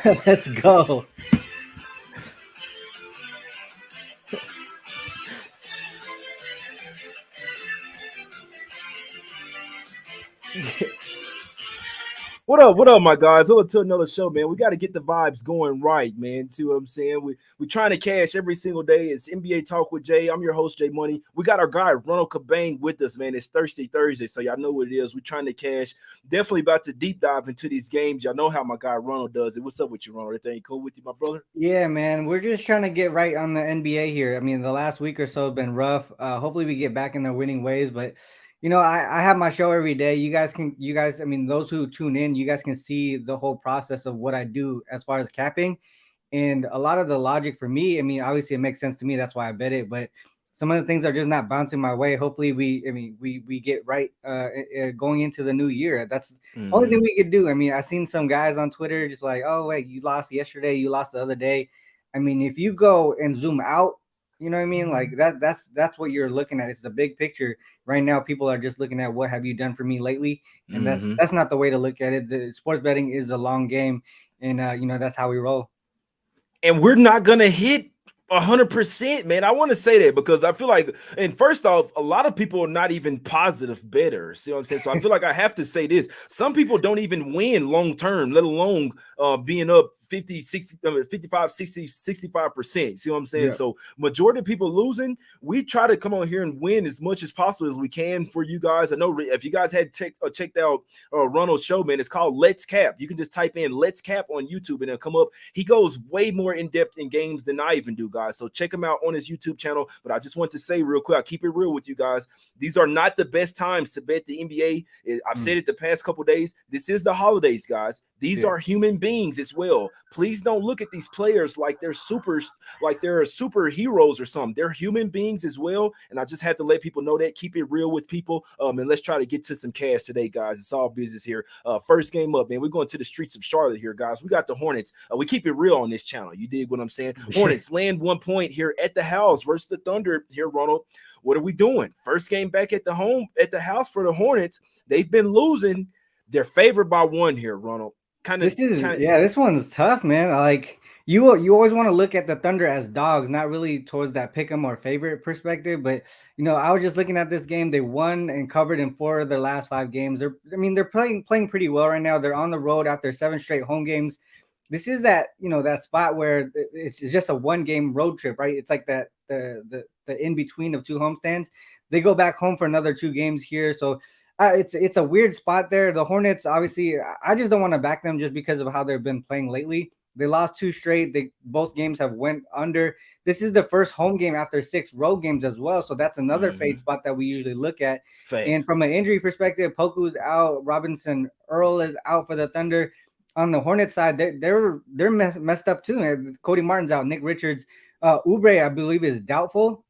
Let's go. What up, my guys? Welcome to another show, man. We got to get the vibes going right, man. See what I'm saying? We trying to cash every single day. It's NBA Talk with Jay. I'm your host, Jay Money. We got our guy Ronald Cabang with us, man. It's Thirsty Thursday, so y'all know what it is. We trying to cash. Definitely about to deep dive into these games. Y'all know how my guy Ronald does it. What's up with you, Ronald? Everything cool with you, my brother? Yeah, man. We're just trying to get right on the NBA here. I mean, the last week or so have been rough. Hopefully we get back in the winning ways. But I have my show every day. I mean, those who tune in, you guys can see the whole process of what I do as far as capping. And a lot of the logic for me, I mean, obviously it makes sense to me. That's why I bet it. But some of the things are just not bouncing my way. Hopefully, we get right going into the new year. That's the only thing Mm-hmm. we could do. I mean, I seen some guys on Twitter just like, oh wait, you lost yesterday, you lost the other day. I mean, if you go and zoom out, you know what I mean? Like that's what you're looking at. It's the big picture. Right now, people are just looking at what have you done for me lately, and that's Mm-hmm. that's not the way to look at it. The sports betting is a long game, and that's how we roll. And we're not gonna hit 100%, man. I want to say that because I feel like, and first off, a lot of people are not even positive bettors. See what I'm saying? So I feel like I have to say this. Some people don't even win long term, let alone being up 50, 60, 55, 60, 65%. See what I'm saying? Yeah. So majority of people losing, we try to come on here and win as much as possible as we can for you guys. I know if you guys had checked out Ronald's show, man, it's called Let's Cap. You can just type in Let's Cap on YouTube and it'll come up. He goes way more in depth in games than I even do, guys. So check him out on his YouTube channel. But I just want to say real quick, I'll keep it real with you guys. These are not the best times to bet the NBA. I've said Mm, it the past couple days. This is the holidays, guys. These yeah. are human beings as well. Please don't look at these players like they're supers, like they're superheroes or something. They're human beings as well. And I just had to let people know that. Keep it real with people. And let's try to get to some cash today, guys. It's all business here. First game up, man. We're going to the streets of Charlotte here, guys. We got the Hornets. We keep it real on this channel. You dig what I'm saying? Hornets land 1 point here at the house versus the Thunder here, Ronald. What are we doing? First game back at the house for the Hornets. They've been losing. They're favored by one here, Ronald. Kind of, This is kind of. yeah, this one's tough, man. Like you always want to look at the Thunder as dogs, not really towards that pick 'em or favorite perspective. But I was just looking at this game. They won and covered in 4 of their last 5 games. They're playing pretty well right now. They're on the road after 7 straight home games. This is that spot where it's just a 1 game road trip, right? It's like that the in between of 2 homestands. They go back home for another 2 games here, so it's a weird spot there. The Hornets, obviously, I just don't want to back them just because of how they've been playing lately. They lost 2 straight. They both games have went under. This is the first home game after 6 road games as well. So that's another fade Mm-hmm. spot that we usually look at. And Facts. from an injury perspective, Poku's out. Robinson Earl is out for the Thunder. On the Hornets side, they're messed up too. Cody Martin's out. Nick Richards, Oubre, I believe, is doubtful.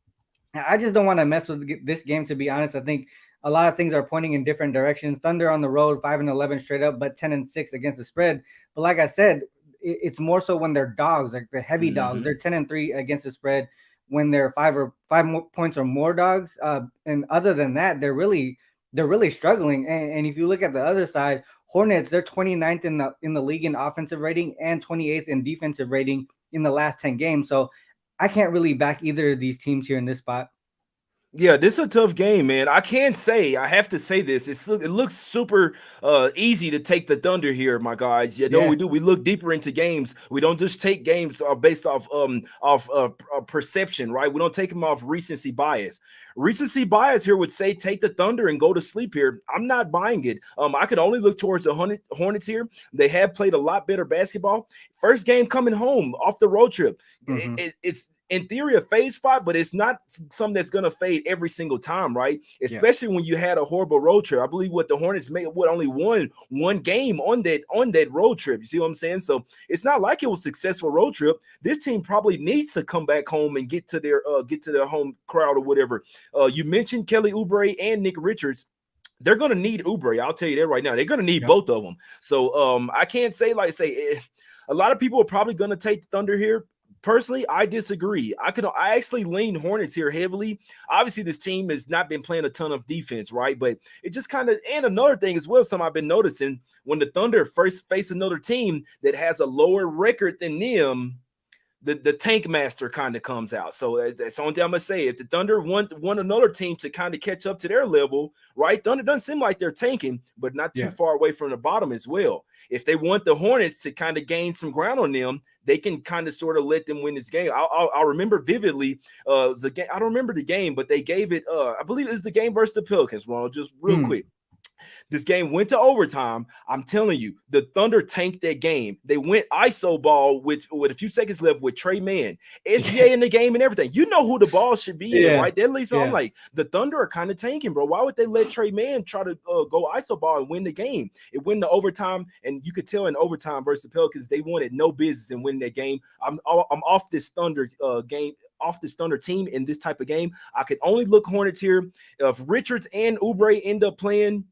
I just don't want to mess with this game, to be honest. I think a lot of things are pointing in different directions. Thunder on the road, 5-11 straight up, but 10-6 against the spread. But like I said, it's more so when they're dogs, like the heavy dogs. Mm-hmm. They're 10-3 against the spread when they're 5 more points or more dogs. And other than that, they're really struggling. And if you look at the other side, Hornets, they're 29th in the league in offensive rating and 28th in defensive rating in the last 10 games. So I can't really back either of these teams here in this spot. Yeah, this is a tough game, man. I can't say. I have to say this. It looks super easy to take the Thunder here, my guys. You know Yeah. we do. We look deeper into games. We don't just take games based off perception, right? We don't take them off recency bias. Recency bias here would say take the Thunder and go to sleep here. I'm not buying it. I could only look towards the Hornets here. They have played a lot better basketball. First game coming home off the road trip. Hmm. It's in theory a fade spot, but it's not something that's going to fade every single time, right? Yeah. Especially when you had a horrible road trip. I believe what the Hornets made only won one game on that road trip. You see what I'm saying? So it's not like it was a successful road trip. This team probably needs to come back home and get to their home crowd or whatever. You mentioned Kelly Oubre and Nick Richards. They're going to need Oubre. I'll tell you that right now. They're going to need Yep. both of them. So I can't say a lot of people are probably going to take the Thunder here. personally, I disagree. I actually lean Hornets here heavily. Obviously, this team has not been playing a ton of defense, right? But it just kind of, and another thing as well, something I've been noticing, when the Thunder first face another team that has a lower record than them, the tank master kind of comes out. So that's the only thing I'm gonna say. If the Thunder want another team to kind of catch up to their level, right? Thunder doesn't seem like they're tanking, but not too far away from the bottom as well. If they want the Hornets to kind of gain some ground on them, they can kind of sort of let them win this game. I'll remember vividly. The game, I don't remember the game, but they gave it. I believe it was the game versus the Pelicans. Ronald, just real quick. This game went to overtime. I'm telling you, the Thunder tanked that game. They went ISO ball with a few seconds left with Trey Mann, SGA in the game and everything. You know who the ball should be in, right? That leads me. I'm like, the Thunder are kind of tanking, bro. Why would they let Trey Mann try to go ISO ball and win the game? It went to overtime, and you could tell in overtime versus the Pelicans, they wanted no business in winning that game. I'm off this Thunder game. Off this Thunder team in this type of game. I could only look Hornets here. If Richards and Oubre end up playing,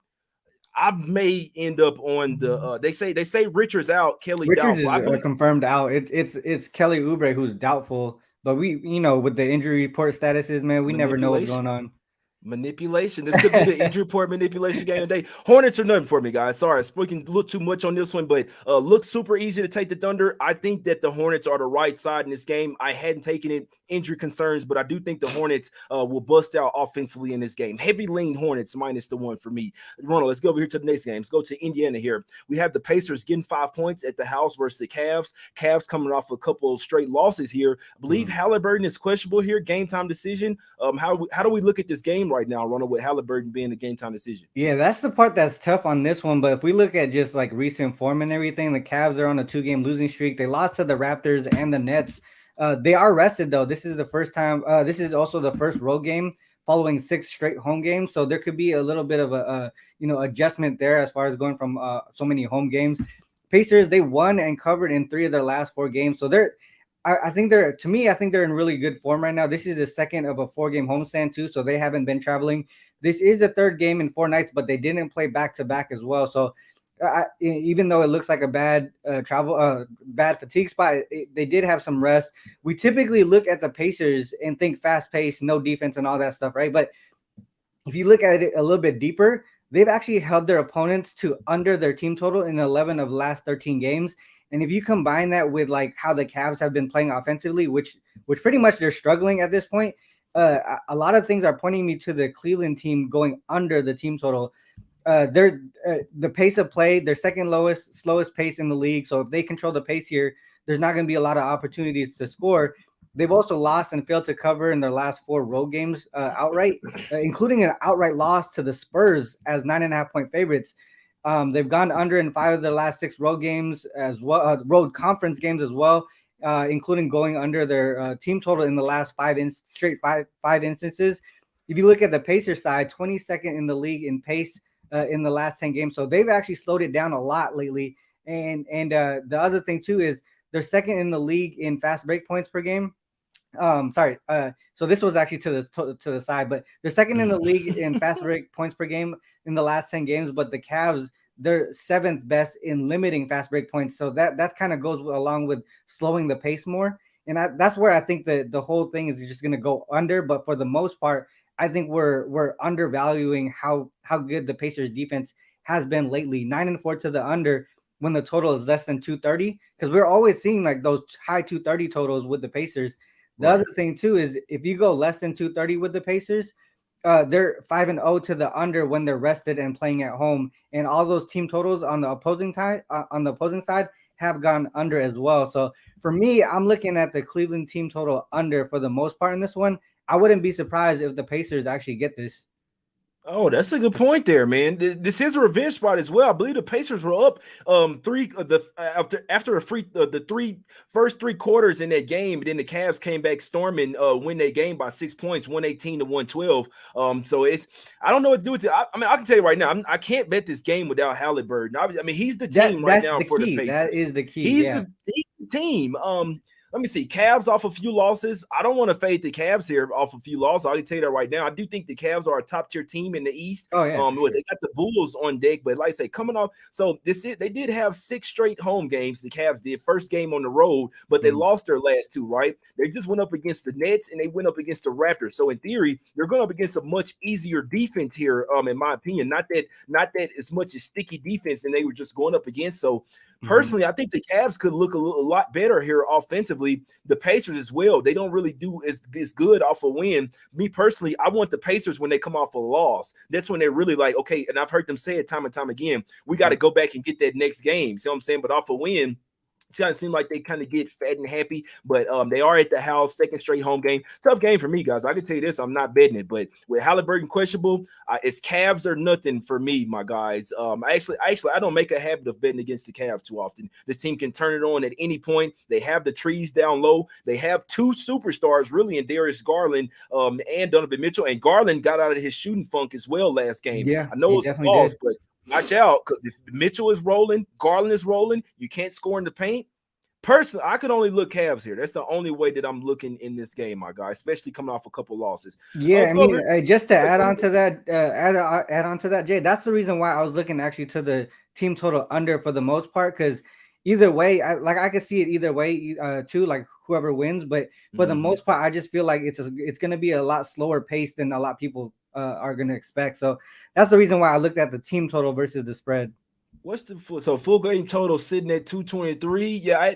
I may end up on the they say Richards out, Kelly Richards doubtful. is confirmed out. It's Kelly Oubre who's doubtful, but we with the injury report statuses, man, we never know what's going on. Manipulation. This could be the injury report manipulation game today. Hornets are nothing for me, guys. Sorry, I spoken a little too much on this one, but looks super easy to take the Thunder. I think that the Hornets are the right side in this game. I hadn't taken it, injury concerns, but I do think the Hornets will bust out offensively in this game. Heavy lean Hornets -1 for me. Ronald, let's go over here to the next game. Let's go to Indiana here. We have the Pacers getting 5 points at the house versus the Cavs. Cavs coming off a couple of straight losses here. I believe Halliburton is questionable here. Game time decision. How do we look at this game right now, Ronald, with Halliburton being the game time decision? Yeah, that's the part that's tough on this one. But if we look at just like recent form and everything, the Cavs are on a 2-game losing streak. They lost to the Raptors and the Nets. They are rested though. This is the first time. This is also the first road game following 6 straight home games. So there could be a little bit of a adjustment there as far as going from so many home games. Pacers, they won and covered in 3 of their last 4 games. So I think they're in really good form right now. This is the second of a 4-game homestand too, so they haven't been traveling. This is the 3rd game in 4 nights, but they didn't play back-to-back as well. So even though it looks like a bad bad fatigue spot, they did have some rest. We typically look at the Pacers and think fast-paced, no defense and all that stuff, right? But if you look at it a little bit deeper, they've actually held their opponents to under their team total in 11 of the last 13 games. And if you combine that with like how the Cavs have been playing offensively, which pretty much they're struggling at this point, a lot of things are pointing me to the Cleveland team going under the team total. They're the pace of play, their second slowest pace in the league. So if they control the pace here, there's not going to be a lot of opportunities to score. They've also lost and failed to cover in their last 4 road games outright, including an outright loss to the Spurs as 9.5-point favorites. They've gone under in 5 of their last 6 road games as well, road conference games as well, including going under their team total in the last 5 instances. If you look at the Pacers side, 22nd in the league in pace in the last 10 games. So they've actually slowed it down a lot lately. And the other thing too is they're second in the league in fast break points per game. So this was actually to the side, but they're second in the league in fast break points per game in the last 10 games. But the Cavs, they're 7th best in limiting fast break points. So that kind of goes along with slowing the pace more. And that's where I think the whole thing is just going to go under. But for the most part, I think we're undervaluing how good the Pacers defense has been lately. 9-4 to the under when the total is less than 230, because we're always seeing like those high 230 totals with the Pacers. The other thing too is if you go less than 230 with the Pacers, they're 5-0 to the under when they're rested and playing at home, and all those team totals on the opposing side have gone under as well. So for me, I'm looking at the Cleveland team total under for the most part in this one. I wouldn't be surprised if the Pacers actually get this. Oh, that's a good point there, man. This is a revenge spot as well. I believe the Pacers were up 3 after the first 3 quarters in that game. And then the Cavs came back storming, win that game by 6 points, 118 to 112. So I don't know what to do with it. I mean, I can tell you right now, I can't bet this game without Halliburton. I mean, he's the team right now for the Pacers. That is the key. He's the team. let me see. Cavs off a few losses. I don't want to fade the Cavs here off a few losses. I can tell you that right now. I do think the Cavs are a top tier team in the East. Oh yeah, for sure. They got the Bulls on deck, but like I say, coming off. So they did have 6 straight home games. The Cavs did first game on the road, but they lost their last 2. Right? They just went up against the Nets and they went up against the Raptors. So in theory, they're going up against a much easier defense here. In my opinion, not that as much as sticky defense than they were just going up against. So personally, I think the Cavs could look a lot better here offensively. The Pacers as well. They don't really do as good off a win. Me personally, I want the Pacers when they come off a loss. That's when they're really like, okay, and I've heard them say it time and time again, we got to go back and get that next game. See what I'm saying? But off a win, it doesn't seem like they kind of get fat and happy, but they are at the house, second straight home game. Tough game for me, guys. I can tell you this, I'm not betting it, but with Halliburton questionable, it's Cavs or nothing for me, my guys. Actually, I don't make a habit of betting against the Cavs too often. This team can turn it on at any point. They have the trees down low. They have 2 superstars really in Darius Garland and Donovan Mitchell, and Garland got out of his shooting funk as well last game. Yeah, I know he it's a definitely loss, did. but watch out, because if Mitchell is rolling, Garland is rolling, you can't score in the paint. Personally, I could only look Cavs here. That's the only way that I'm looking in this game, my guy, especially coming off a couple losses. Yeah, Let's I go over. mean, just to add on to that, add on to that, Jay. That's the reason why I was looking actually to the team total under for the most part, because either way, I could see it either way, too, like whoever wins. But for the most part, I just feel like it's going to be a lot slower pace than a lot of people are going to expect. So that's the reason why I looked at the team total versus the spread. What's the full game total sitting at 223? Yeah,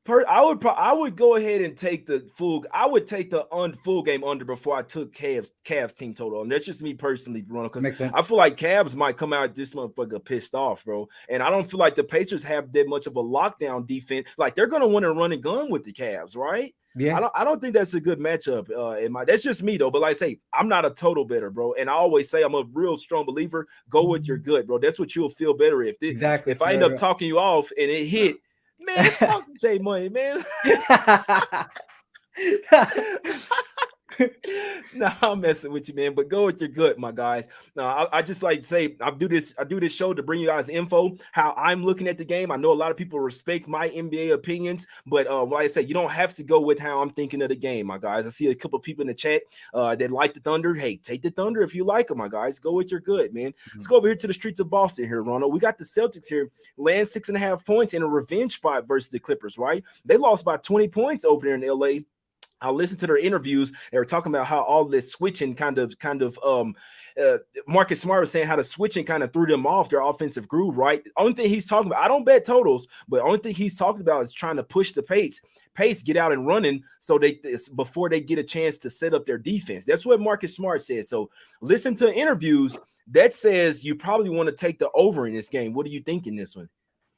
I would go ahead and take the full. I would take the full game under before I took Cavs team total. And that's just me personally, Ronald, because Makes sense. I feel like Cavs might come out this motherfucker pissed off, bro. And I don't feel like the Pacers have that much of a lockdown defense. Like they're gonna want to run and gun with the Cavs, right? Yeah. I don't think that's a good matchup. That's just me though. But like I say, I'm not a total better, bro. And I always say I'm a real strong believer. Go with your gut, bro. That's what you'll feel better Exactly. if I end up talking you off and it hit. Man, fuck J Money, man. No, I'm messing with you, man. But go with your gut, my guys. Now, I just like to say I do this show to bring you guys info, how I'm looking at the game. I know a lot of people respect my NBA opinions, but like I said, you don't have to go with how I'm thinking of the game, my guys. I see a couple of people in the chat that like the Thunder. Hey, take the Thunder if you like them, my guys. Go with your gut, man. Let's go over here to the streets of Boston here, Ronald. We got the Celtics here, land 6.5 points in a revenge spot versus the Clippers, right? They lost by 20 points over there in LA. I listened to their interviews. They were talking about how all this switching Marcus Smart was saying how the switching kind of threw them off their offensive groove, right? The only thing he's talking about, I don't bet totals, but the only thing he's talking about is trying to push the pace, get out and running so before they get a chance to set up their defense. That's what Marcus Smart said. So listen to interviews that says you probably want to take the over in this game. What do you think in this one?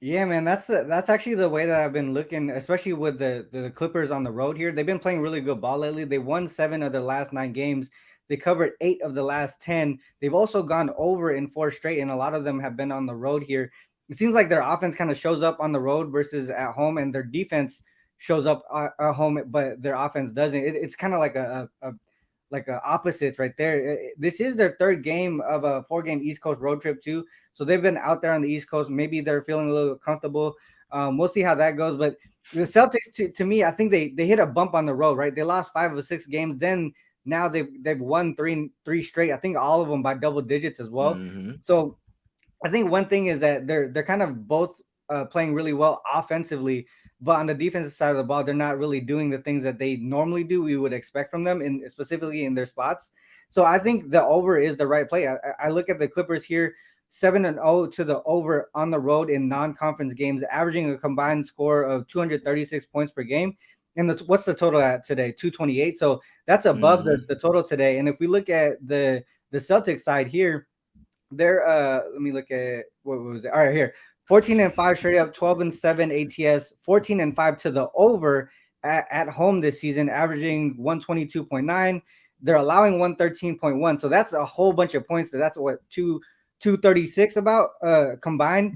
Yeah, man, that's actually the way that I've been looking, especially with the Clippers on the road here. They've been playing really good ball lately. They won 7 of their last 9 games. They covered 8 of the last 10. They've also gone over in 4 straight, and a lot of them have been on the road here. It seems like their offense kind of shows up on the road versus at home, and their defense shows up at home, but their offense doesn't. It's kind of like a opposites right there. This is their 3rd game of a 4-game East Coast road trip too. So they've been out there on the East Coast. Maybe they're feeling a little comfortable. We'll see how that goes. But the Celtics, to me, I think they hit a bump on the road, right? They lost 5 of 6 games. Then now they've won three straight. I think all of them by double digits as well. So I think one thing is that they're kind of both playing really well offensively, but on the defensive side of the ball, they're not really doing the things that they normally do. We would expect from them, specifically in their spots. So I think the over is the right play. I look at the Clippers here, 7-0 to the over on the road in non-conference games, averaging a combined score of 236 points per game. And what's the total at today? 228. So that's above the total today. And if we look at the Celtics side here, they're let me look at what was it? All right, here. 14-5 straight up, 12-7 ATS, 14-5 to the over at home this season, averaging 122.9. They're allowing 113.1. So that's a whole bunch of points. That's what 236 about combined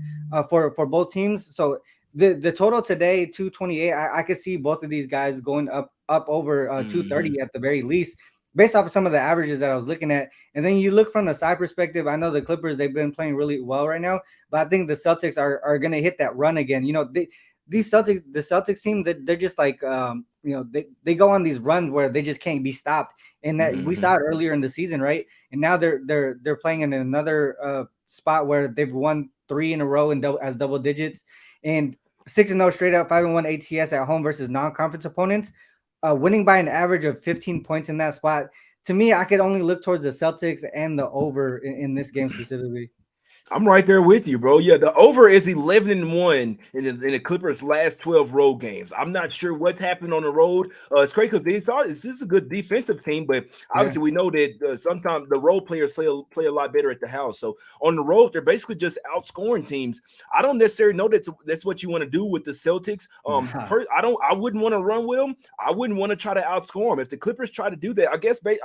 for both teams. So the total today, 228. I could see both of these guys going up over 230 at the very least, based off of some of the averages that I was looking at. And then you look from the side perspective, I know the Clippers, they've been playing really well right now, but I think the Celtics are going to hit that run again. You know, the Celtics team, that they're just like they go on these runs where they just can't be stopped, and that we saw Mhm. it earlier in the season, right? And now they're playing in another spot where they've won three in a row in as double digits, and 6-0 straight up, 5-1 ATS at home versus non-conference opponents, winning by an average of 15 points in that spot. To me, I could only look towards the Celtics and the over in this game specifically. I'm right there with you, bro. Yeah, the over is 11-1 in the Clippers' last 12 road games. I'm not sure what's happened on the road. It's crazy because this is a good defensive team, but Yeah. obviously we know that sometimes the role players play a lot better at the house. So on the road, they're basically just outscoring teams. I don't necessarily know that's what you want to do with the Celtics. Nah. I wouldn't want to run with them. I wouldn't want to try to outscore them. If the Clippers try to do that, I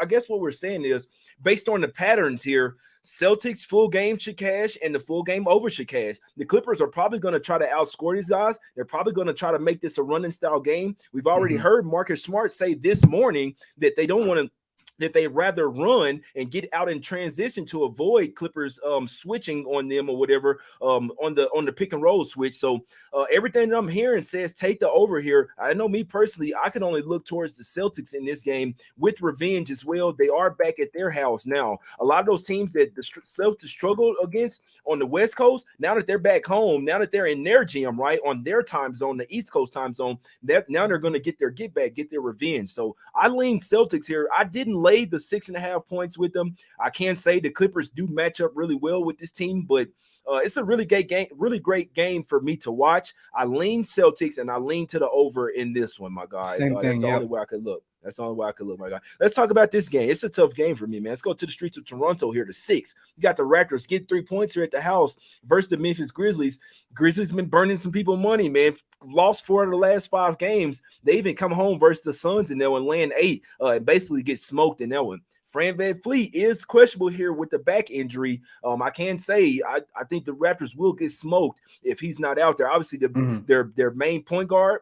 guess what we're saying is based on the patterns here. Celtics full game should cash and the full game over should cash. The Clippers are probably going to try to outscore these guys. They're probably going to try to make this a running style game. We've already heard Marcus Smart say this morning that they don't want to that they rather run and get out in transition to avoid Clippers switching on them or whatever on the pick and roll switch. So everything that I'm hearing says take the over here. I know me personally, I can only look towards the Celtics in this game with revenge as well. They are back at their house now. A lot of those teams that the Celtics struggled against on the West Coast, now that they're back home, now that they're in their gym, right, on their time zone, the East Coast time zone, that now they're going to get their get back, get their revenge. So I lean Celtics here. I didn't lay the 6.5 points with them. I can say the Clippers do match up really well with this team, but it's a really great game for me to watch. I lean Celtics and I lean to the over in this one, my guys. Same That's thing. the only Yep. way I could look. That's the only way I could look, my guy. Let's talk about this game. It's a tough game for me, man. Let's go to the streets of Toronto here to 6. You got the Raptors get 3 points here at the house versus the Memphis Grizzlies. Grizzlies been burning some people money, man. Lost 4 of the last 5 games. They even come home versus the Suns in that one, laying 8, and basically get smoked in that one. Fran VanVleet is questionable here with the back injury. I can say I think the Raptors will get smoked if he's not out there. Obviously, their main point guard,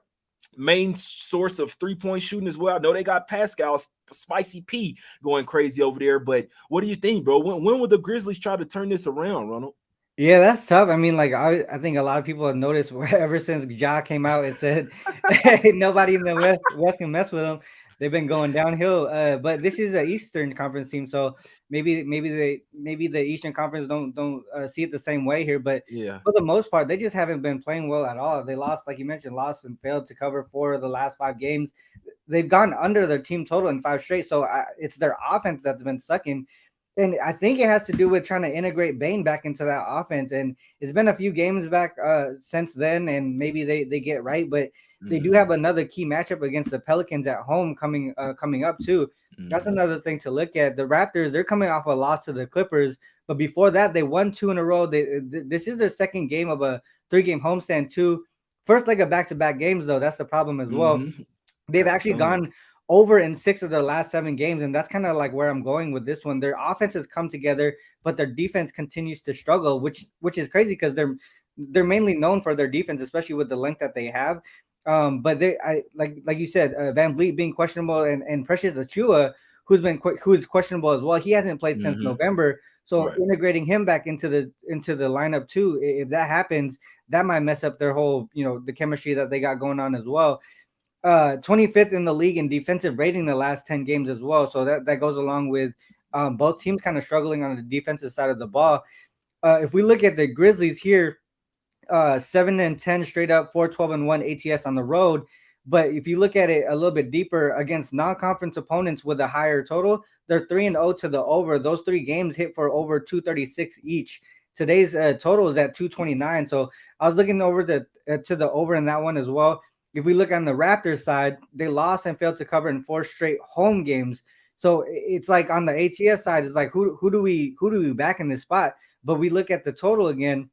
main source of 3-point shooting as well. I know they got Pascal Spicy P going crazy over there, but what do you think, bro? When will the Grizzlies try to turn this around, Ronald? Yeah, that's tough. I mean, like I think a lot of people have noticed ever since Ja came out and said nobody in the West can mess with him. They've been going downhill. But this is an Eastern Conference team, so maybe the Eastern Conference don't see it the same way here. But Yeah. for the most part, they just haven't been playing well at all. They lost, like you mentioned, lost and failed to cover 4 of the last 5 games. They've gone under their team total in 5 straight. So it's their offense that's been sucking. And I think it has to do with trying to integrate Bane back into that offense. And it's been a few games back since then, and maybe they get right, but they do have another key matchup against the Pelicans at home coming up too. That's another thing to look at. The Raptors, they're coming off a loss to the Clippers, but before that, they won 2 in a row. This is their second game of a 3-game homestand too. First leg of back-to-back games, though, that's the problem as well. They've actually gone over in 6 of their last 7 games, and that's kind of like where I'm going with this one. Their offense has come together, but their defense continues to struggle, which is crazy because they're mainly known for their defense, especially with the length that they have. But like you said, Van Vliet being questionable, and Precious Achua, who's questionable as well. He hasn't played since November, so Right. integrating him back into the lineup too, if that happens, that might mess up their whole the chemistry that they got going on as well. 25th in the league in defensive rating the last 10 games as well. So that goes along with both teams kind of struggling on the defensive side of the ball. If we look at the Grizzlies here, 7-10 straight up, 4-12-1 ATS on the road. But if you look at it a little bit deeper against non-conference opponents with a higher total, they're 3-0 to the over. Those 3 games hit for over 236 each. Today's total is at 229. So I was looking over to the over in that one as well. If we look on the Raptors side, they lost and failed to cover in 4 straight home games. So it's like on the ATS side, it's like who do we back in this spot? But we look at the total again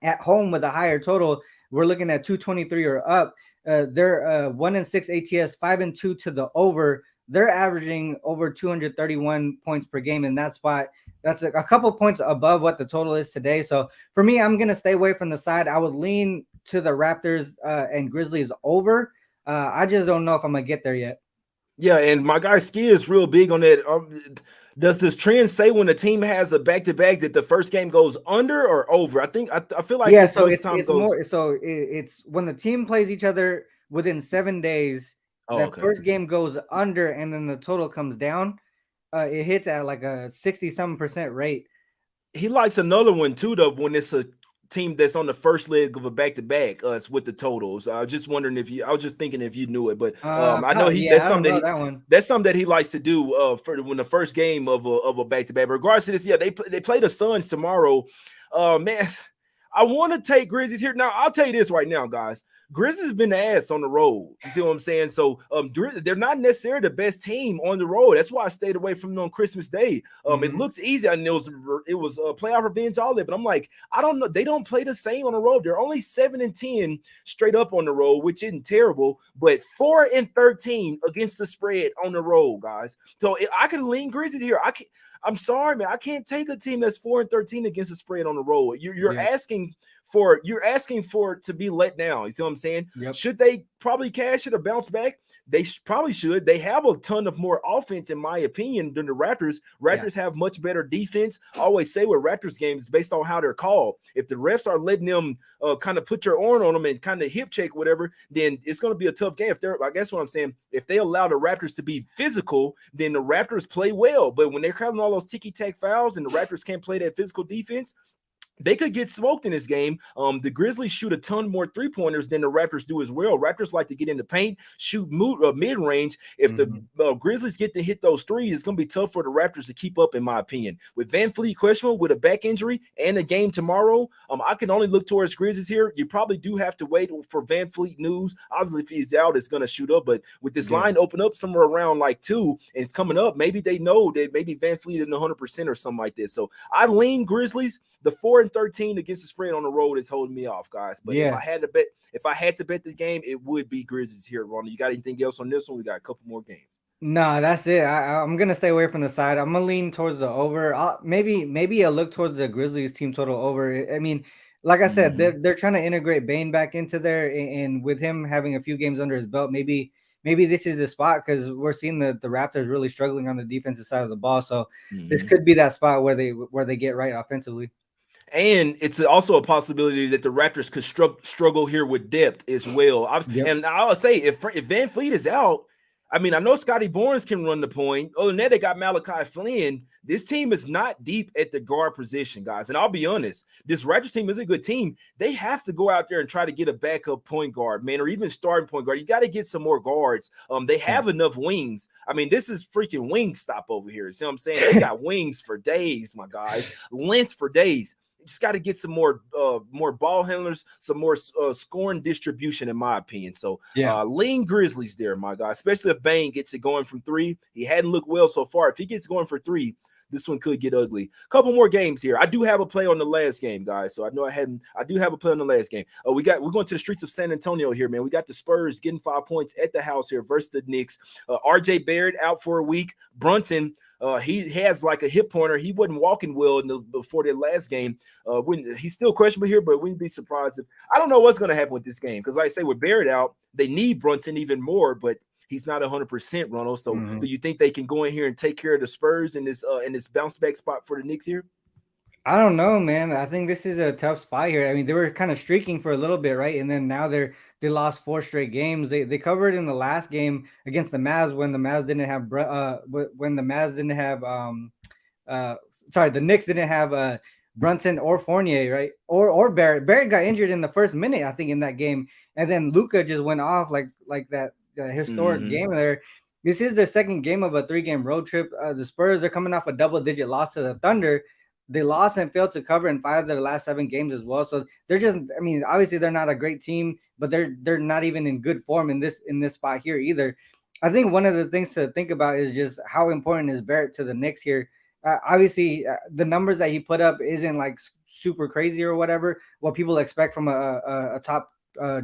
at home with a higher total. We're looking at 223 or up. They're 1-6 ATS, 5-2 to the over. They're averaging over 231 points per game in that spot. That's a couple points above what the total is today. So for me, I'm going to stay away from the side. I would lean to the Raptors and Grizzlies over. I just don't know if I'm going to get there yet. Yeah, and my guy Ski is real big on that. Does this trend say when a team has a back-to-back that the first game goes under or over? I feel like Yeah, this so most of the time it's goes. more so it's when the team plays each other within 7 days, Oh, that okay. first game goes under and then the total comes down. It hits at like a 60-something% rate. He likes another one too, though, when it's a team that's on the first leg of a back-to-back. Us with the totals. I was just wondering if you. I was just thinking if you knew it, but I know he. Yeah, That's I don't something that know he. that one. That's something that he likes to do. For when the first game of a back-to-back. Regardless of this, yeah, they play the Suns tomorrow. Man, I want to take Grizzlies here. Now, I'll tell you this right now, guys. Grizzlies have been the ass on the road. You see what I'm saying? So they're not necessarily the best team on the road. That's why I stayed away from them on Christmas Day. It looks easy. I know it was playoff revenge all that, but I'm like, I don't know. They don't play the same on the road. They're only 7-10 straight up on the road, which isn't terrible, but 4-13 against the spread on the road, guys. So I can lean Grizzlies here. I'm sorry, man. I can't take a team that's 4-13 against the spread on the road. You're Yeah. asking for it to be let down. You see what I'm saying? Yep. Should they probably cash it or bounce back? They probably should. They have a ton of more offense, in my opinion, than the Raptors. Yeah. Raptors have much better defense. I always say with Raptors games, based on how they're called, if the refs are letting them kind of put your arm on them and kind of hip check whatever, then it's going to be a tough game. I guess what I'm saying, if they allow the Raptors to be physical, then the Raptors play well. But when they're calling all those ticky-tack fouls and the Raptors can't play that physical defense, they could get smoked in this game. The Grizzlies shoot a ton more three-pointers than the Raptors do as well. Raptors like to get in the paint, shoot mid-range. If the Grizzlies get to hit those threes, it's going to be tough for the Raptors to keep up, in my opinion. With Van Fleet questionable with a back injury and a game tomorrow, I can only look towards Grizzlies here. You probably do have to wait for Van Fleet news. Obviously, if he's out, it's going to shoot up. But with this line open up somewhere around like 2 and it's coming up, maybe they know that maybe Van Fleet isn't 100% or something like this. So I lean Grizzlies. The 4-13 against the spread on the road is holding me off, guys. But if I had to bet this game, it would be Grizzlies here, Ronald. You got anything else on this one? We got a couple more games. No, that's it. I'm gonna stay away from the side. I'm gonna lean towards the over. Maybe a look towards the Grizzlies team total over. I mean, like I said, they're trying to integrate Bane back into there, and with him having a few games under his belt, maybe this is the spot because we're seeing the Raptors really struggling on the defensive side of the ball. So this could be that spot where they get right offensively. And it's also a possibility that the Raptors could struggle here with depth as well. And I'll say if Van Fleet is out, I mean, I know Scotty Barnes can run the point. Other than that, they got Malachi Flynn. This team is not deep at the guard position, guys. And I'll be honest, this Raptors team is a good team. They have to go out there and try to get a backup point guard, man, or even starting point guard. You got to get some more guards. They have enough wings. I mean, this is freaking wing stop over here. See what I'm saying? They got wings for days, my guys. Length for days. Just got to get some more ball handlers, some more scoring distribution, in my opinion. So lean Grizzlies there, my guy, especially if Bane gets it going from 3. He hadn't looked well so far. If he gets going for 3, this one could get ugly. Couple more games here. I do have a play on the last game, guys. So I do have a play on the last game. We're going to the streets of San Antonio here, man. We got the Spurs getting 5 points at the house here versus the Knicks. RJ Barrett out for a week. Brunson, he has like a hip pointer. He wasn't walking well before their last game. He's still questionable here, but we'd be surprised if I don't know what's going to happen with this game because, like I say, with Barrett out, they need Brunson even more, but he's not 100%, Ronald. So, do you think they can go in here and take care of the Spurs in this bounce back spot for the Knicks here? I don't know, man. I think this is a tough spot here. I mean, they were kind of streaking for a little bit, right? And then now they lost 4 straight games. They covered in the last game against the Mavs when the Mavs didn't have the Knicks didn't have Brunson or Fournier, right? Or Barrett. Barrett got injured in the first minute, I think, in that game, and then Luka just went off like that historic game there. This is the second game of a 3-game road trip. The Spurs are coming off a double-digit loss to the Thunder. They lost and failed to cover in 5 of their last 7 games as well. So they're just, I mean, obviously they're not a great team, but they're not even in good form in this spot here either. I think one of the things to think about is just how important is Barrett to the Knicks here. Obviously, the numbers that he put up isn't like super crazy or whatever, what people expect from a top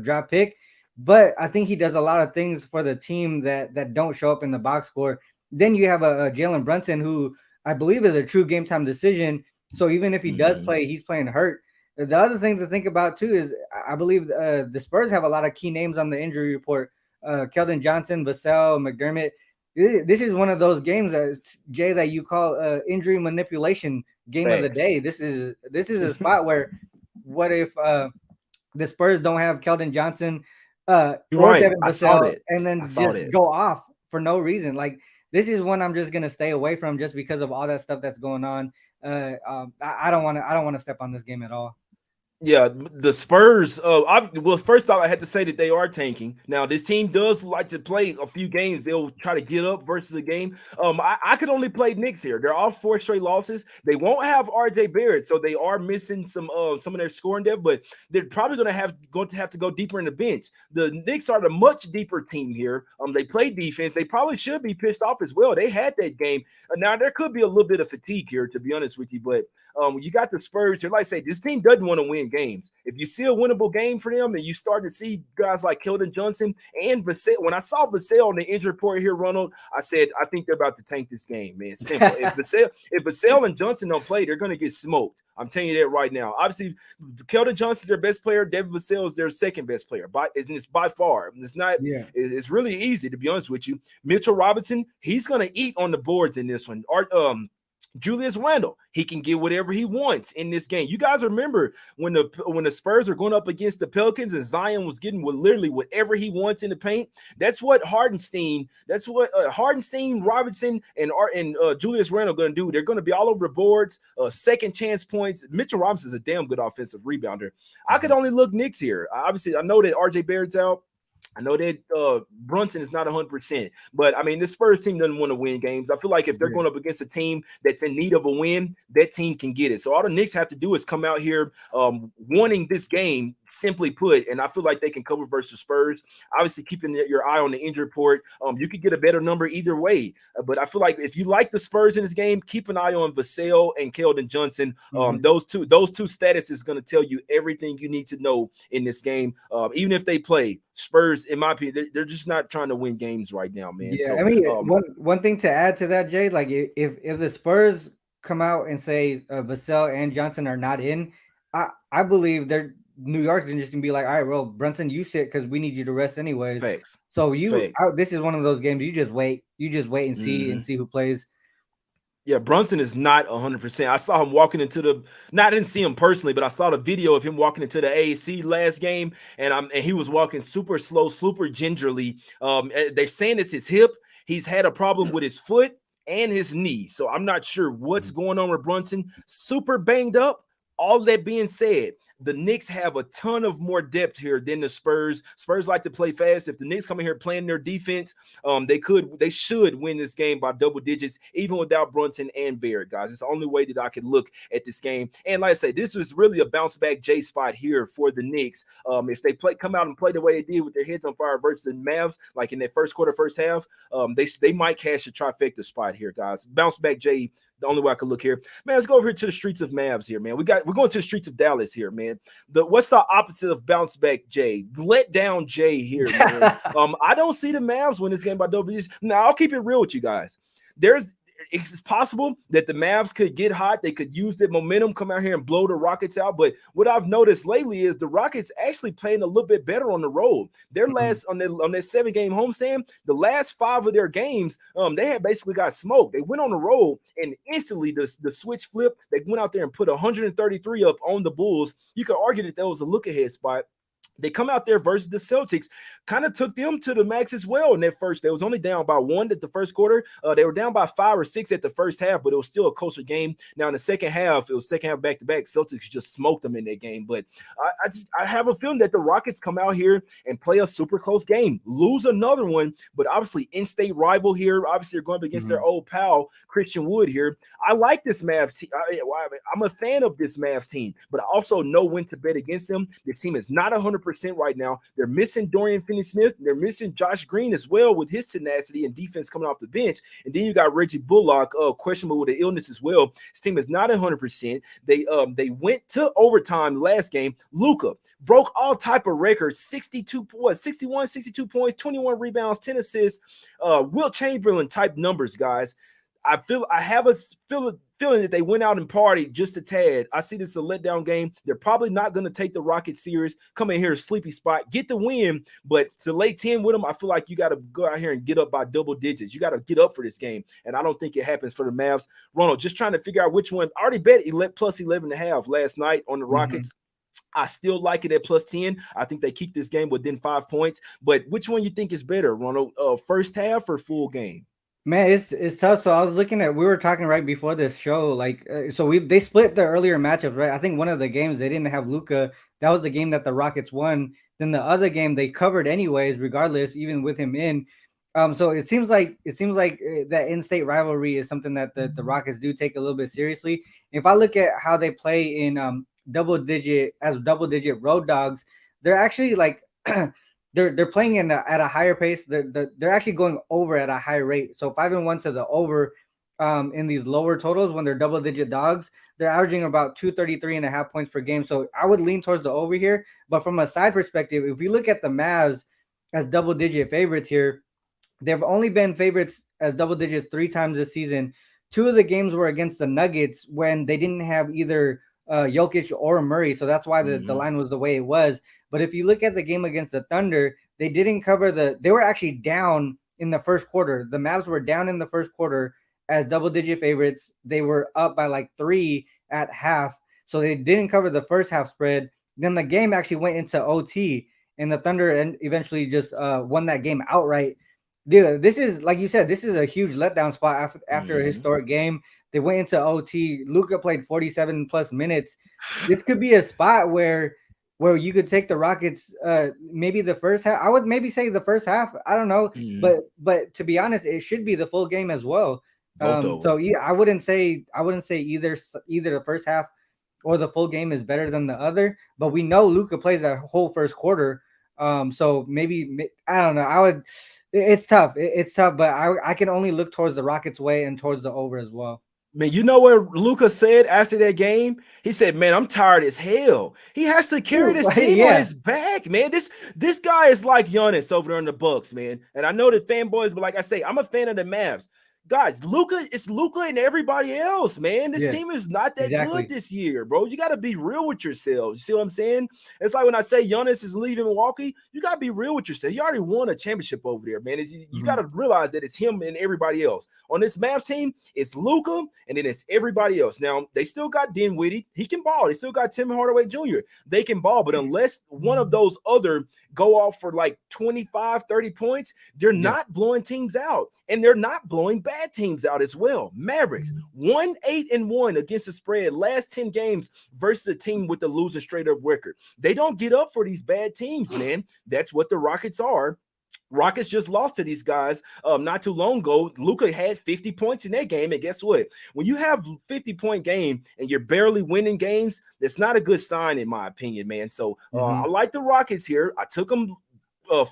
draft pick. But I think he does a lot of things for the team that don't show up in the box score. Then you have a Jalen Brunson who I believe is a true game time decision. So even if he does play, he's playing hurt. The other thing to think about too is I believe the Spurs have a lot of key names on the injury report. Keldon Johnson, Vassell, McDermott. This is one of those games that Jay that you call injury manipulation game of the Facts. day. This is a spot where what if the Spurs don't have Keldon Johnson You're or right. Devin I saw Vassell that. and I then saw just that. go off for no reason. Like this is one I'm just gonna stay away from just because of all that stuff that's going on. I don't want to. I don't want to step on this game at all. Yeah, the Spurs. Well, first off, I had to say that they are tanking. Now, this team does like to play a few games. They'll try to get up versus a game. I could only play Knicks here. They're all 4 straight losses. They won't have RJ Barrett, so they are missing some of their scoring depth. But they're probably going to have to go deeper in the bench. The Knicks are the much deeper team here. They play defense. They probably should be pissed off as well. They had that game. Now there could be a little bit of fatigue here, to be honest with you, but. You got the Spurs here. Like I say, this team doesn't want to win games. If you see a winnable game for them and you start to see guys like Keldon Johnson and Vassell, when I saw Vassell on the injury report here, Ronald, I said, I think they're about to tank this game, man. Simple. If Vassell and Johnson don't play, they're going to get smoked. I'm telling you that right now. Obviously, Keldon Johnson's their best player. Devin Vassell is their second best player. It's by far. It's not. Yeah. It's really easy, to be honest with you. Mitchell Robinson, he's going to eat on the boards in this one. Julius Randle, he can get whatever he wants in this game. You guys remember when the Spurs are going up against the Pelicans and Zion was getting literally whatever he wants in the paint. That's what Hardenstein, Robinson, and Julius Randle going to do. They're going to be all over the boards, second chance points. Mitchell Robinson is a damn good offensive rebounder. I could only look Knicks here. Obviously, I know that RJ Barrett's out. I know that Brunson is not 100%, but I mean, the Spurs team doesn't want to win games. I feel like if they're going up against a team that's in need of a win, that team can get it. So all the Knicks have to do is come out here wanting this game, simply put, and I feel like they can cover versus Spurs. Obviously, keeping your eye on the injury report, you could get a better number either way. But I feel like if you like the Spurs in this game, keep an eye on Vassell and Keldon Johnson. Those two status is going to tell you everything you need to know in this game. Even if they play Spurs, in my opinion, they're just not trying to win games right now, man. Yeah, So I mean, one thing to add to that, Jay, like if the Spurs come out and say Vassell and Johnson are not in, I believe they're New York's just gonna be like, all right, well, Brunson, you sit because we need you to rest anyways. facts. So Facts. this is one of those games you just wait and see who plays. Yeah, Brunson is not 100%. I saw him walking into I didn't see him personally, but I saw the video of him walking into the AAC last game, and he was walking super slow, super gingerly. They're saying it's his hip. He's had a problem with his foot and his knee, so I'm not sure what's going on with Brunson. Super banged up. All that being said, the Knicks have a ton of more depth here than the Spurs. Spurs like to play fast. If the Knicks come in here playing their defense, they should win this game by double digits, even without Brunson and Barrett, guys. It's the only way that I could look at this game. And like I say, this is really a bounce back J spot here for the Knicks. If they come out and play the way they did with their heads on fire versus the Mavs, like in that first quarter, first half, they might cash a trifecta spot here, guys. Bounce back J. The only way I could look here, man. Let's go over here to the streets of Mavs here, man. We're going to the streets of Dallas here, man. What's the opposite of bounce back Jay? Let down Jay here, man. I don't see the Mavs win this game by double digits. Now I'll keep it real with you guys. It's possible that the Mavs could get hot. They could use the momentum, come out here and blow the Rockets out. But what I've noticed lately is the Rockets actually playing a little bit better on the road. Their last on their 7-game homestand, the last 5 of their games, they had basically got smoked. They went on the road and instantly the switch flipped. They went out there and put 133 up on the Bulls. You could argue that was a look ahead spot. They come out there versus the Celtics, kind of took them to the max as well in that first. They was only down by 1 at the first quarter. They were down by 5 or 6 at the first half, but it was still a closer game. Now in the second half, it was second half back-to-back. Celtics just smoked them in that game. But I have a feeling that the Rockets come out here and play a super close game, lose another one, but obviously in-state rival here. Obviously, they're going up against their old pal, Christian Wood here. I like this Mavs team. I'm a fan of this Mavs team, but I also know when to bet against them. This team is not 100% right now. They're missing Dorian Finney-Smith. They're missing Josh Green as well with his tenacity and defense coming off the bench. And then you got Reggie Bullock, questionable with an illness as well. His team is not 100%. They went to overtime last game. Luka broke all type of records, 62 points, 21, 62 points, 21 rebounds, 10 assists, Wilt Chamberlain type numbers, guys. I have a feeling that they went out and partied just a tad. I see this as a letdown game. They're probably not going to take the Rockets serious. Come in here, a sleepy spot, get the win, but to lay 10 with them, I feel like you got to go out here and get up by double digits. You got to get up for this game, and I don't think it happens for the Mavs. Ronald, just trying to figure out which ones. I already bet plus 11.5 last night on the Rockets. I still like it at plus 10. I think they keep this game within 5 points. But which one you think is better, Ronald? First half or full game? Man, it's tough. So I was looking at, we were talking right before this show, like they split the earlier matchups, right? I think one of the games they didn't have Luka. That was the game that the Rockets won. Then the other game they covered anyways, regardless, even with him in. So it seems like that in-state rivalry is something that the Rockets do take a little bit seriously. If I look at how they play in double digit road dogs, they're actually like they're playing at a higher pace. They're actually going over at a high rate. So 5-1 to the over in these lower totals when they're double digit dogs. They're averaging about 233.5 points per game. So I would lean towards the over here. But from a side perspective, if we look at the Mavs as double digit favorites here, they've only been favorites as double digits 3 times this season. 2 of the games were against the Nuggets when they didn't have either Jokic or Murray. So that's why the line was the way it was. But if you look at the game against the Thunder, they didn't cover they were actually down in the first quarter. The Mavs were down in the first quarter as double-digit favorites. They were up by like 3 at half. So they didn't cover the first half spread. Then the game actually went into OT, and the Thunder eventually just won that game outright. Dude, this is, like you said, this is a huge letdown spot after a historic game. They went into OT. Luka played 47 plus minutes. This could be a spot where you could take the Rockets maybe the first half. I would maybe say the first half. I don't know. But to be honest, it should be the full game as well. So yeah, I wouldn't say either the first half or the full game is better than the other. But we know Luka plays that whole first quarter. So maybe I don't know. It's tough. It's tough, but I can only look towards the Rockets' way and towards the over as well. Man, you know what Luka said after that game? He said, "Man, I'm tired as hell." He has to carry this team on his back, man. This guy is like Giannis over there in the Bucks, man. And I know the fanboys, but like I say, I'm a fan of the Mavs. Guys, it's Luka and everybody else, man. This team is not that good this year, bro. You got to be real with yourselves. You see what I'm saying? It's like when I say Giannis is leaving Milwaukee, you got to be real with yourself. You already won a championship over there, man. You got to realize that it's him and everybody else. On this Mavs team, it's Luka, and then it's everybody else. Now, they still got Dinwiddie. He can ball. They still got Tim Hardaway Jr. They can ball, but unless one of those other go off for like 25, 30 points, they're not blowing teams out, and they're not blowing bad teams out as well. Mavericks 1-8-1 against the spread last 10 games versus a team with the losing straight up record. They don't get up for these bad teams, man. That's what the Rockets are. Rockets just lost to these guys not too long ago. Luka had 50 points in that game, and guess what? When you have 50-point game and you're barely winning games, that's not a good sign in my opinion, man. So I like the Rockets here. I took them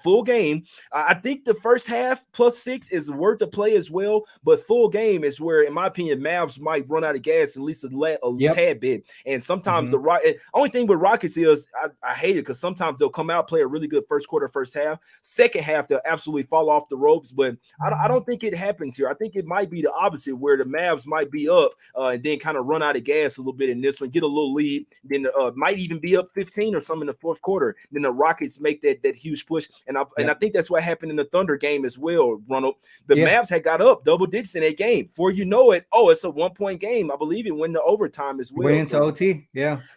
full game. I think the first half +6 is worth the play as well, but full game is where, in my opinion, Mavs might run out of gas at least a tad bit. And sometimes the only thing with Rockets is I hate it because sometimes they'll come out, play a really good first quarter, first half. Second half, they'll absolutely fall off the ropes, but I don't think it happens here. I think it might be the opposite, where the Mavs might be up and then kind of run out of gas a little bit in this one, get a little lead, then might even be up 15 or something in the fourth quarter. Then the Rockets make that huge push. And I think that's what happened in the Thunder game as well, Ronald. The Mavs had got up double digits in that game. Before you know it, it's a 1-point game. I believe it went to overtime as well. Went into OT,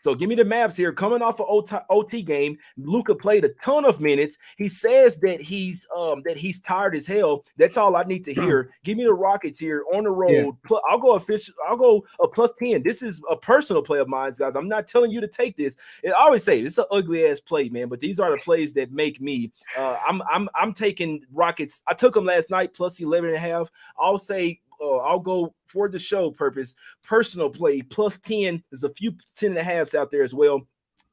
So give me the Mavs here. Coming off an OT game, Luka played a ton of minutes. He says that he's tired as hell. That's all I need to hear. Give me the Rockets here on the road. I'll go a +10. This is a personal play of mine, guys. I'm not telling you to take this. I always say it's an ugly ass play, man. But these are the plays that make me. I'm taking Rockets. I took them last night +11.5. I'll say I'll go for the show purpose. Personal play +10. There's a few 10.5s out there as well.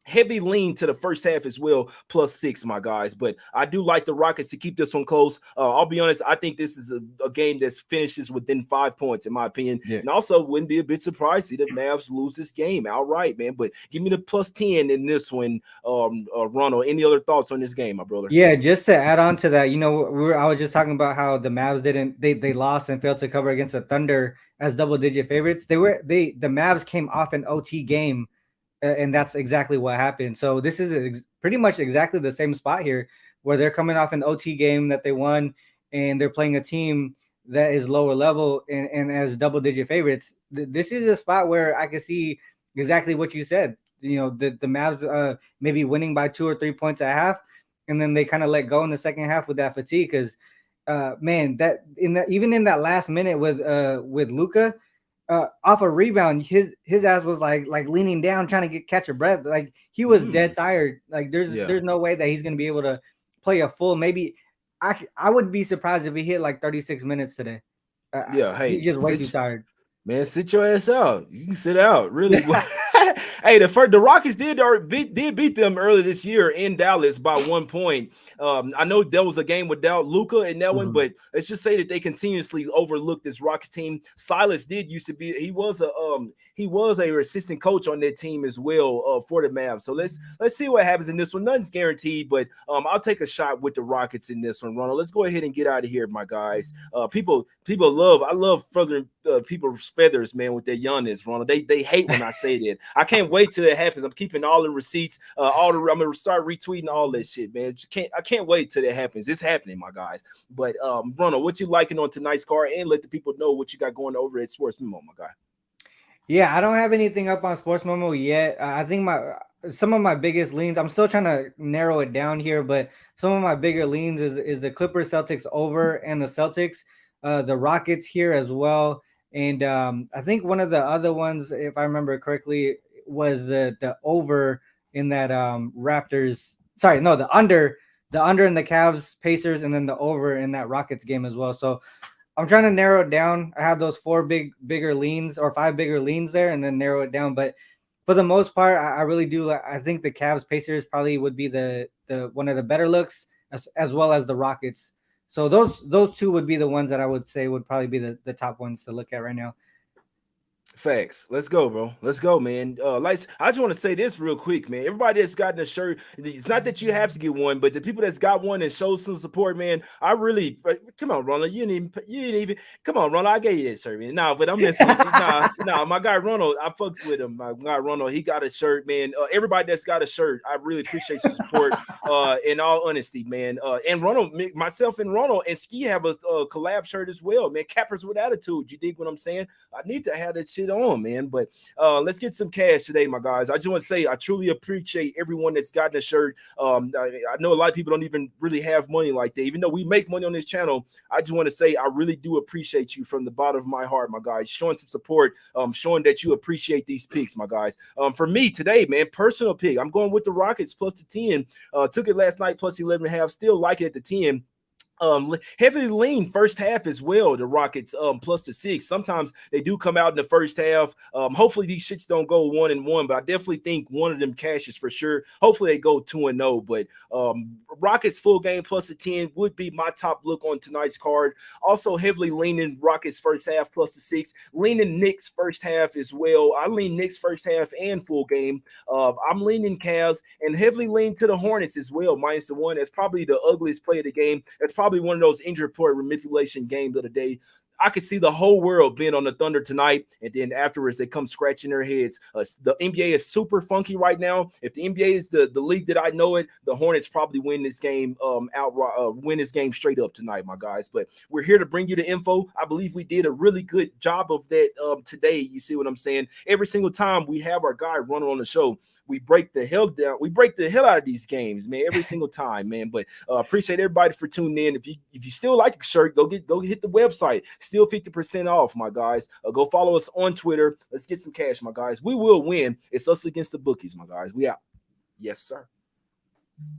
Heavy lean to the first half as well, +6, my guys. But I do like the Rockets to keep this one close. I'll be honest, I think this is a game that finishes within 5 points, in my opinion. Yeah. And also wouldn't be a bit surprised to see the Mavs lose this game outright, man. But give me the +10 in this one, Ronald. Any other thoughts on this game, my brother? Yeah, just to add on to that, I was just talking about how the Mavs they lost and failed to cover against the Thunder as double-digit favorites. The Mavs came off an OT game, and that's exactly what happened. So this is pretty much exactly the same spot here, where they're coming off an OT game that they won, and they're playing a team that is lower level and as double-digit favorites. This is a spot where I can see exactly what you said. The Mavs maybe winning by 2 or 3 points at half, and then they kind of let go in the second half with that fatigue. Because man, even in that last minute with Luka, off a rebound, his ass was like leaning down trying to catch a breath. Like he was dead tired. Like there's no way that he's gonna be able to play a full. Maybe I would be surprised if he hit like 36 minutes today. Yeah, hey, he's just way too tired. Man, sit your ass out. You can sit out. Really. Hey, the Rockets did beat them earlier this year in Dallas by 1 point. I know there was a game without Luka in that one, but let's just say that they continuously overlooked this Rockets team. Silas did used to be he was a assistant coach on that team as well for the Mavs. So let's see what happens in this one. Nothing's guaranteed, but I'll take a shot with the Rockets in this one. Ronald, let's go ahead and get out of here, my guys. I love furthering people's feathers, man, with their youngness, Ronald. They hate when I say that. I can't wait till it happens. I'm keeping all the receipts, I'm gonna start retweeting all that shit, man. I can't wait till it happens. It's happening, my guys. But Ronald, what you liking on tonight's card, and let the people know what you got going over at Sports Memo, my guy. Yeah, I don't have anything up on Sports Memo yet. I think some of my biggest leans, I'm still trying to narrow it down here, but some of my bigger leans is the Clippers Celtics over and the Celtics, the Rockets here as well. And I think one of the other ones, if I remember correctly, was the over in that Raptors. Sorry, no, the under in the Cavs Pacers, and then the over in that Rockets game as well. So I'm trying to narrow it down. I have those 4 bigger leans or 5 bigger leans there, and then narrow it down. But for the most part, I really do. I think the Cavs Pacers probably would be the one of the better looks, as well as the Rockets. So those 2 would be the ones that I would say would probably be the top ones to look at right now. Facts. Let's go, bro. Let's go, man. I just want to say this real quick, man. Everybody that's gotten a shirt, it's not that you have to get one, but the people that's got one and show some support, man. I really come on, Ronald. You didn't even come on, Ronald. I gave you that shirt, man. Nah, but I'm messing with you. Nah, my guy Ronald, I fucks with him. My guy Ronald, he got a shirt, man. Everybody that's got a shirt, I really appreciate your support. In all honesty, man. And Ronald, myself and Ronald and Ski have a collab shirt as well, man. Cappers with attitude. You dig what I'm saying? I need to have that shit on, man. But let's get some cash today, my guys. I just want to say I truly appreciate everyone that's gotten a shirt. I know a lot of people don't even really have money like that. Even though we make money on this channel, I just want to say I really do appreciate you from the bottom of my heart, my guys. Showing some support, showing that you appreciate these picks, my guys. For me today, man, personal pick. I'm going with the Rockets plus the 10. Took it last night plus 11.5. Still like it at the 10. Heavily lean first half as well. The Rockets plus the 6. Sometimes they do come out in the first half. Hopefully these shits don't go 1-1, but I definitely think one of them cashes for sure. Hopefully they go 2-0. But Rockets full game plus a 10 would be my top look on tonight's card. Also heavily leaning Rockets first half plus the 6. Leaning Knicks first half as well. I lean Knicks first half and full game. I'm leaning Cavs and heavily lean to the Hornets as well. Minus the 1. That's probably the ugliest play of the game. That's probably one of those injury report manipulation games of the day. I could see the whole world being on the Thunder tonight, and then afterwards they come scratching their heads. The NBA is super funky right now. If the NBA is the league that I know it, the Hornets probably win this game win this game straight up tonight, my guys. But we're here to bring you the info. I believe we did a really good job of that today. You see what I'm saying? Every single time we have our guy running on the show, we break the hell down. We break the hell out of these games, man. Every single time, man. But appreciate everybody for tuning in. If you still like the shirt, go hit the website. Still 50% off, my guys. Go follow us on Twitter. Let's get some cash, my guys. We will win. It's Us Against the Bookies, my guys. We out. Yes, sir.